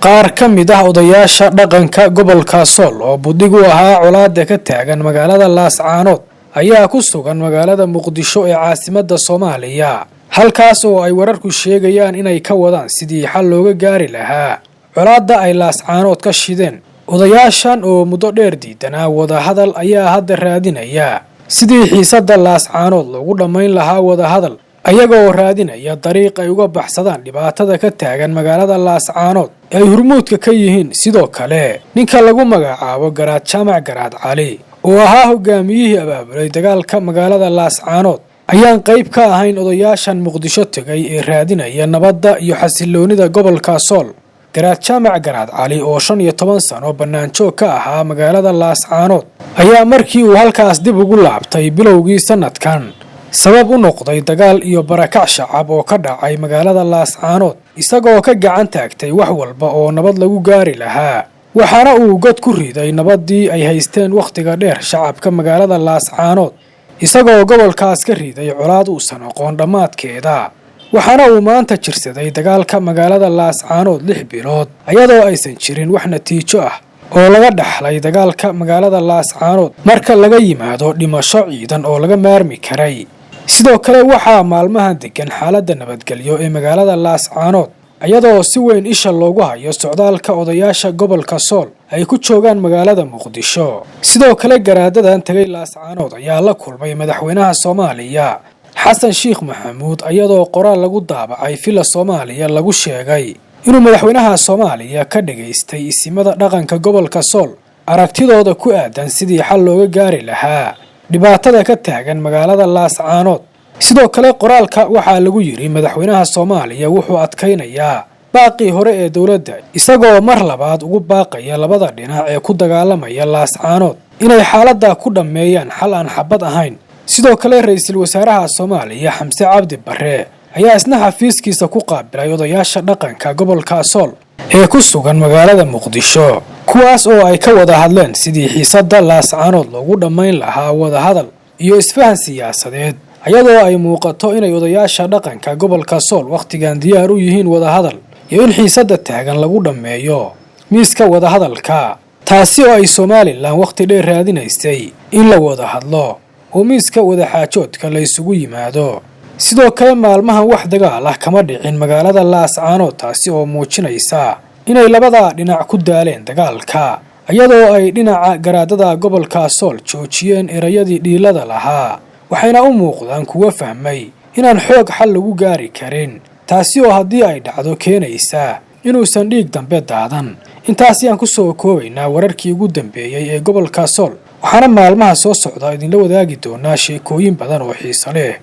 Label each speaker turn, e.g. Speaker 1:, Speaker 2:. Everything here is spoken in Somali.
Speaker 1: qaar ka mid ah odayaasha dhaqanka gobolka Sool oo buddig u ahaa colaadda ka taagan magaalada Laascaanood ayaa ku sugan magaalada Muqdisho ee caasimadda Soomaaliya halkaas oo ay wararku sheegayaan inay ka wadaan sidii xal looga gaari lahaa colaadda ay Laascaanood ka shideen odayaashan oo muddo dheer diidanaa wada hadal ayaa hadda raadinaya sidii xiisadda Laascaanood loogu dhamayn lahaa wada hadal ayagoo raadinaya dariiq ay uga baxsadaan dhibaatada ka taagan magaalada Laascaanood ay hurmuudka ka yihiin sidoo kale ninka lagu magacaabo Garaad Jaamac Garaad Cali oo ahaa hogaamiyihii abaabulay dagaalka magaalada Laascaanood ayaan qayb ka ahayn odayaashan Muqdisho tagay ee raadinaya nabadda iyo xasiloonida gobolka Sool Garaad Jaamac Garaad Cali oo 15 sano banaanjoog ka ahaa magaalada Laascaanood ayaa markii uu halkaas dib ugu laabtay bilowgii sanadkan sabab u noqday dagaal iyo barakac shacab oo ka dhacay magaalada Laascaanood isagoo ka gacan taagtay wax walba oo nabad lagu gaari lahaa waxaana uu god ku riday nabadii ay haysteen waqtiga dheer shacabka magaalada Laascaanood isagoo gobolkaas ka riday colaad uu sanoqon dhamaadkeeda waxaana uu maanta jirsaday dagaalka magaalada Laascaanood 6 bilood ayadoo aysan jirin wax natiijo ah oo laga dhaxlay dagaalka magaalada Laascaanood marka laga yimaado dhimasho ciidan oo laga maarmi karay sidoo kale waxaa maalmahan degan xaaladda nabadgelyo ee magaalada Laascaanood ayadoo si weyn isha loogu hayo socdaalka odayaasha gobolka Sool ay ku joogaan magaalada Muqdisho sidoo kale garaadadan tagay Laascaanood ayaa la kulmay madaxweynaha Soomaaliya Xasan Sheekh Maxamuud ayadoo qoraal lagu daabacay fila Soomaaliya lagu sheegay inuu madaxweynaha Soomaaliya ka dhageystay isimada dhaqanka gobolka Sool aragtidooda ku aadan sidii xal looga gaari lahaa dhibaatada ka taagan magaalada Laascaanood sidoo kale qoraalka waxaa lagu yiri madaxweynaha Soomaaliya wuxuu adkaynayaa baaqi hore ee dawladda isagoo mar labaad ugu baaqaya labada dhinac ee ku dagaalamaya Laascaanood inay xaaladda ku dhameeyaan xal aan xabad ahayn sidoo kale ra'iisul wasaaraha Soomaaliya Xamse Cabdi Barre ayaa isna xafiiskiisa ku qaabilay odayaasha dhaqanka gobolka Sool ee ku sugan magaalada Muqdisho kuwaas oo ay ka wada hadleen sidii xiisadda Laascaanood loogu dhamayn lahaa wada hadal iyo isfahan siyaasadeed ayadoo ay muuqato inay odayaasha dhaqanka gobolka Sool waqtigan diyaar u yihiin wada hadal iyo in xiisadda taagan lagu dhameeyo miiska wada hadalka taasi oo ay Soomaaliland waqti dheer raadinaysay in la wada hadlo oo miiska wada xaajoodka la isugu yimaado sidoo kale maalmahan wax dagaal ah kama dhicin magaalada Laascaanood taasi oo muujinaysa inay labada dhinac ku daaleen dagaalka ayadoo ay dhinaca garaadada gobolka Sool joojiyeen erayadii dhiilada lahaa waxayna u muuqdaan kuwa fahmay inaan xoog xal lagu gaari karin taasi oo haddii ay dhacdo keenaysa inuusan dhiig dambe daadan intaasi aan ku soo koobaynaa wararkii ugu dambeeyay ee gobolka Sool waxaana maalmaha soo socda idinla wadaagi doonaa sheekooyin badan oo xiiso leh